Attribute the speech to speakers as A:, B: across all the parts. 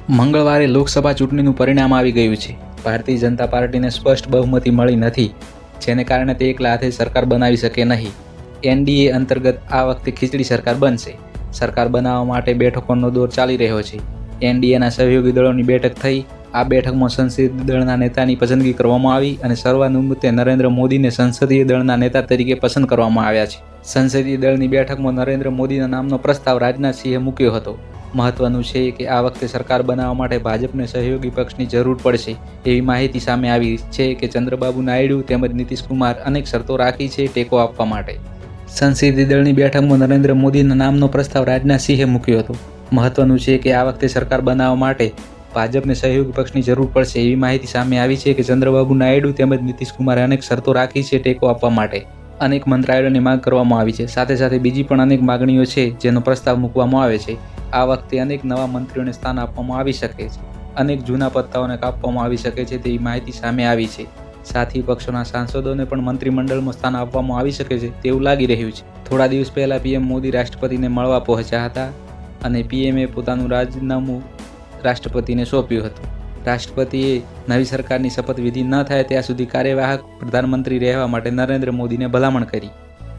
A: મંગળવારે લોકસભા ચૂંટણીનું પરિણામ આવી ગયું છે. ભારતીય જનતા પાર્ટીને સ્પષ્ટ બહુમતી મળી નથી, જેને કારણે તે એકલા હાથે સરકાર બનાવી શકે નહીં. એનડીએ અંતર્ગત આ વખતે ખીચડી સરકાર બનશે. સરકાર બનાવવા માટે બેઠકોનો દોર ચાલી રહ્યો છે. એનડીએના સહયોગી દળોની બેઠક થઈ. આ બેઠકમાં સંસદીય દળના નેતાની પસંદગી કરવામાં આવી અને સર્વાનુમતે નરેન્દ્ર મોદીને સંસદીય દળના નેતા તરીકે પસંદ કરવામાં આવ્યા છે. સંસદીય દળની બેઠકમાં નરેન્દ્ર મોદીના નામનો પ્રસ્તાવ રાજનાથસિંહે મૂક્યો હતો. મહત્વનું છે કે આ વખતે સરકાર બનાવવા માટે ભાજપને સહયોગી પક્ષની જરૂર પડશે. એવી માહિતી સામે આવી છે કે ચંદ્રબાબુ નાયડુ તેમજ નીતિશ કુમાર અનેક શરતો રાખી છે ટેકો આપવા માટે. સંસદીય દળની બેઠકમાં નરેન્દ્ર મોદીના નામનો પ્રસ્તાવ રાજનાથસિંહે મૂક્યો હતો. મહત્વનું છે કે આ વખતે સરકાર બનાવવા માટે ભાજપને સહયોગી પક્ષની જરૂર પડશે. એવી માહિતી સામે આવી છે કે ચંદ્રબાબુ નાયડુ તેમજ નીતિશ કુમારે અનેક શરતો રાખી છે ટેકો આપવા માટે. અનેક મંત્રાલયોની માંગ કરવામાં આવી છે. સાથે સાથે બીજી પણ અનેક માગણીઓ છે જેનો પ્રસ્તાવ મૂકવામાં આવે છે. આ વખતે અનેક નવા મંત્રીઓને સ્થાન આપવામાં આવી શકે છે. અનેક જૂના પત્તાઓને કાપવામાં આવી શકે છે તેવી માહિતી સામે આવી છે. સાથી પક્ષોના સાંસદોને પણ મંત્રીમંડળમાં સ્થાન આપવામાં આવી શકે છે તેવું લાગી રહ્યું છે. થોડા દિવસ પહેલા પીએમ મોદી રાષ્ટ્રપતિને મળવા પહોંચ્યા હતા અને પીએમએ પોતાનું રાજીનામું રાષ્ટ્રપતિને સોંપ્યું હતું. રાષ્ટ્રપતિએ નવી સરકારની શપથવિધિ ન થાય ત્યાં સુધી કાર્યવાહક પ્રધાનમંત્રી રહેવા માટે નરેન્દ્ર મોદીને ભલામણ કરી.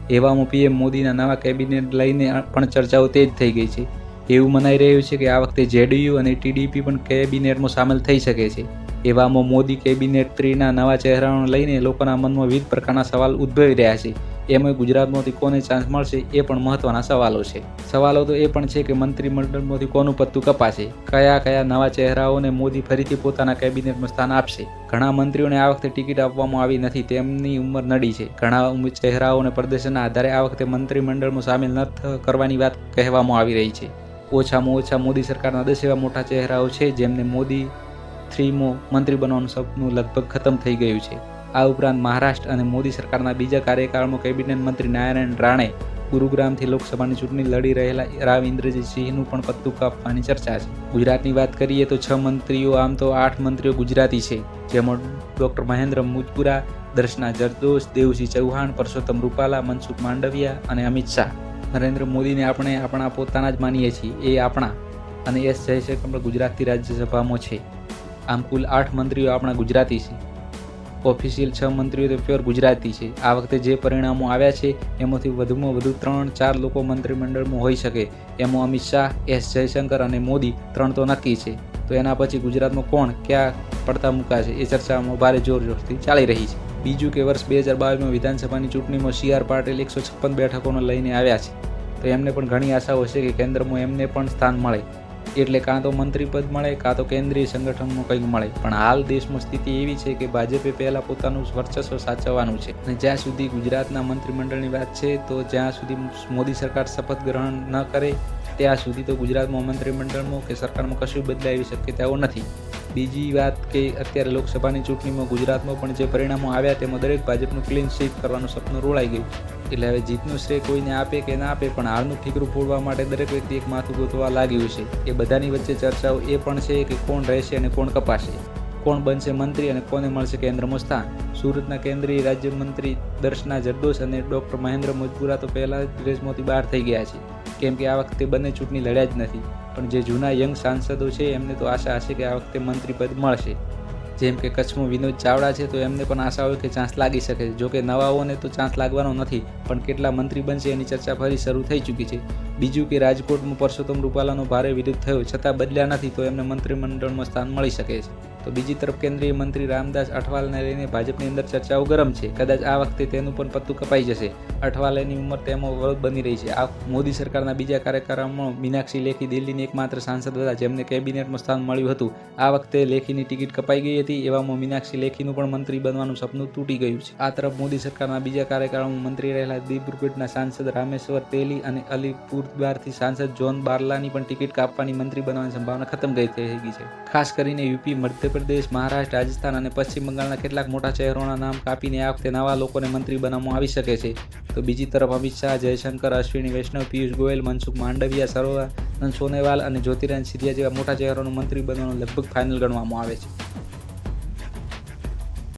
A: એવામાં પીએમ મોદીના નવા કેબિનેટ લઈને પણ ચર્ચાઓ તેજ થઈ ગઈ છે. એવું મનાઈ રહ્યું છે કે આ વખતે જેડીયુ અને ટીડીપી પણ કેબિનેટમાં સામેલ થઈ શકે છે. એવામાં મોદી કેબિનેટ 3ના નવા ચહેરાઓને લઈને લોકોના મનમાં વિવિધ પ્રકારના સવાલ ઉદ્ભવી રહ્યા છે. એમાં ગુજરાતમાંથી કોને ચાન્સ મળશે એ પણ મહત્વના સવાલો છે. સવાલો તો એ પણ છે કે મંત્રીમંડળમાંથી કોનું પત્તું કપાશે, કયા કયા નવા ચહેરાઓને મોદી ફરીથી પોતાના કેબિનેટમાં સ્થાન આપશે. ઘણા મંત્રીઓને આ વખતે ટિકિટ આપવામાં આવી નથી, તેમની ઉંમર નડી છે. ઘણા ચહેરાઓને પ્રદર્શનના આધારે આ વખતે મંત્રીમંડળમાં સામેલ ન કરવાની વાત કહેવામાં આવી રહી છે. ઓછામાં ઓછા મોદી સરકારના 10 એવા મોટા ચહેરાઓ છે જેમને મોદી 3માં મંત્રી બનવાનું સપનું લગભગ ખતમ થઈ ગયું છે. આ ઉપરાંત મહારાષ્ટ્ર અને મોદી સરકારના બીજા કાર્યકાળમાં કેબિનેટ મંત્રી નારાયણ રાણે ગુરુગ્રામથી લોકસભાની ચૂંટણી લડી રહેલા રાવ ઇન્દ્રજીત સિંહનું પણ પત્તું કાપવાની ચર્ચા છે. ગુજરાતની વાત કરીએ તો 6 મંત્રીઓ, આમ તો 8 મંત્રીઓ ગુજરાતી છે, જેમાં ડોક્ટર મહેન્દ્ર મુજપુરા, દર્શના જરદોશ, દેવસિંહ ચૌહાણ, પરસોત્તમ રૂપાલા, મનસુખ માંડવિયા અને અમિત શાહ. નરેન્દ્ર મોદીને આપણે આપણા પોતાના જ માનીએ છીએ, એ આપણા. અને એસ જયશંકર ગુજરાતથી રાજ્યસભામાં છે. આમ કુલ 8 મંત્રીઓ આપણા ગુજરાતી છે. ઓફિશિયલ 6 મંત્રીઓ તો પ્યોર ગુજરાતી છે. આ વખતે જે પરિણામો આવ્યા છે એમાંથી વધુમાં વધુ 3-4 લોકો મંત્રીમંડળમાં હોઈ શકે. એમાં અમિત શાહ, એસ જયશંકર અને મોદી 3 તો નક્કી છે. તો એના પછી ગુજરાતમાં કોણ ક્યાં પડતા મુકાશે એ ચર્ચામાં ભારે જોરશોરથી ચાલી રહી છે. બીજું કે વર્ષ 2022માં વિધાનસભાની ચૂંટણીમાં CR પાટીલ 156 બેઠકોને લઈને આવ્યા છે. તો એમને પણ ઘણી આશાઓ છે કે કેન્દ્રમાં એમને પણ સ્થાન મળે. એટલે કાં તો મંત્રીપદ મળે કાં તો કેન્દ્રીય સંગઠનમાં કંઈક મળે. પણ હાલ દેશમાં સ્થિતિ એવી છે કે ભાજપે પહેલાં પોતાનું વર્ચસ્વ સાચવવાનું છે. અને જ્યાં સુધી ગુજરાતના મંત્રીમંડળની વાત છે તો જ્યાં સુધી મોદી સરકાર શપથ ગ્રહણ ન કરે ત્યાં સુધી તો ગુજરાતમાં મંત્રીમંડળમાં કે સરકારમાં કશું બદલાવી શકે તેવો નથી. બીજી વાત કે અત્યારે લોકસભાની ચૂંટણીમાં ગુજરાતમાં પણ જે પરિણામો આવ્યા તેમાં દરેક ભાજપનું ક્લીન સ્વીપ કરવાનું સપનું રોળાઈ ગયું. એટલે હવે જીતનું શ્રેય કોઈને આપે કે ના આપે, પણ હાલનું ઠીકરું ફોડવા માટે દરેક વ્યક્તિ એક માથું ગોતવા લાગ્યું છે. એ બધાની વચ્ચે ચર્ચાઓ એ પણ છે કે કોણ રહેશે અને કોણ કપાશે, કોણ બનશે મંત્રી અને કોને મળશે કેન્દ્રમાં સ્થાન. સુરતના કેન્દ્રીય રાજ્યમંત્રી દર્શના જરદોશ અને ડોક્ટર મહેન્દ્ર મુજપુરા તો પહેલા જ રેસમાંથી બહાર થઈ ગયા છે, કેમ કે આ વખતે બંને ચૂંટણી લડ્યા જ નથી. પણ જે જૂના યંગ સાંસદો છે એમને તો આશા હશે કે આ વખતે મંત્રીપદ મળશે. જેમ કે કચ્છમાં વિનોદ ચાવડા છે તો એમને પણ આશા હોય કે ચાન્સ લાગી શકે છે. જોકે નવાઓને તો ચાન્સ લાગવાનો નથી, પણ કેટલા મંત્રી બનશે એની ચર્ચા ફરી શરૂ થઈ ચૂકી છે. બીજું કે રાજકોટમાં પરસોત્તમ રૂપાલાનો ભારે વિરોધ થયો છતાં બદલ્યા નથી તો એમને મંત્રીમંડળમાં સ્થાન મળી શકે છે. તો બીજી તરફ કેન્દ્રીય મંત્રી રામદાસ અઠવાલને લઈને ભાજપની અંદર ચર્ચાઓ ગરમ છે. કદાચ આ વખતે તેનું પણ પત્તું કપાઈ જશે. અઠવાલેની ઉંમર તેમાં અવરોધ બની રહી છે. આ મોદી સરકારના બીજા કાર્યકાળમાં મીનાક્ષી લેખી દિલ્હીની એકમાત્ર સાંસદ હતા જેમને કેબિનેટમાં સ્થાન મળ્યું હતું. આ વખતે લેખીની ટિકિટ કપાઈ ગઈ હતી. એવામાં મીનાક્ષી લેખીનું પણ મંત્રી બનવાનું સપનું તૂટી ગયું છે. આ તરફ મોદી સરકારના બીજા કાર્યકાળમાં મંત્રી રહેલા દિબ્રુગઢના સાંસદ રામેશ્વર તેલી અને અલીપુરદ્વારથી સાંસદ જોન બારલાની પણ ટિકિટ કાપવાની મંત્રી બનવાની સંભાવના ખતમ થઈ ગઈ છે. ખાસ કરીને યુપી, મધ્યપ્રદેશ, મહારાષ્ટ્ર, રાજસ્થાન અને પશ્ચિમ બંગાળના કેટલાક મોટા શહેરોના નામ કાપીને આ વખતે નવા લોકોને મંત્રી બનાવવામાં આવી શકે છે. તો બીજી તરફ અમિત શાહ, જયશંકર, અશ્વિની વૈષ્ણવ, પિયુષ ગોયલ, મનસુખ માંડવિયા, સર્વાનંદ સોનોવાલ અને જ્યોતિરાદિત્ય સિંધિયા જેવા મોટા ચહેરાનું મંત્રી બનવાનું લગભગ ફાઇનલ ગણવામાં આવે છે.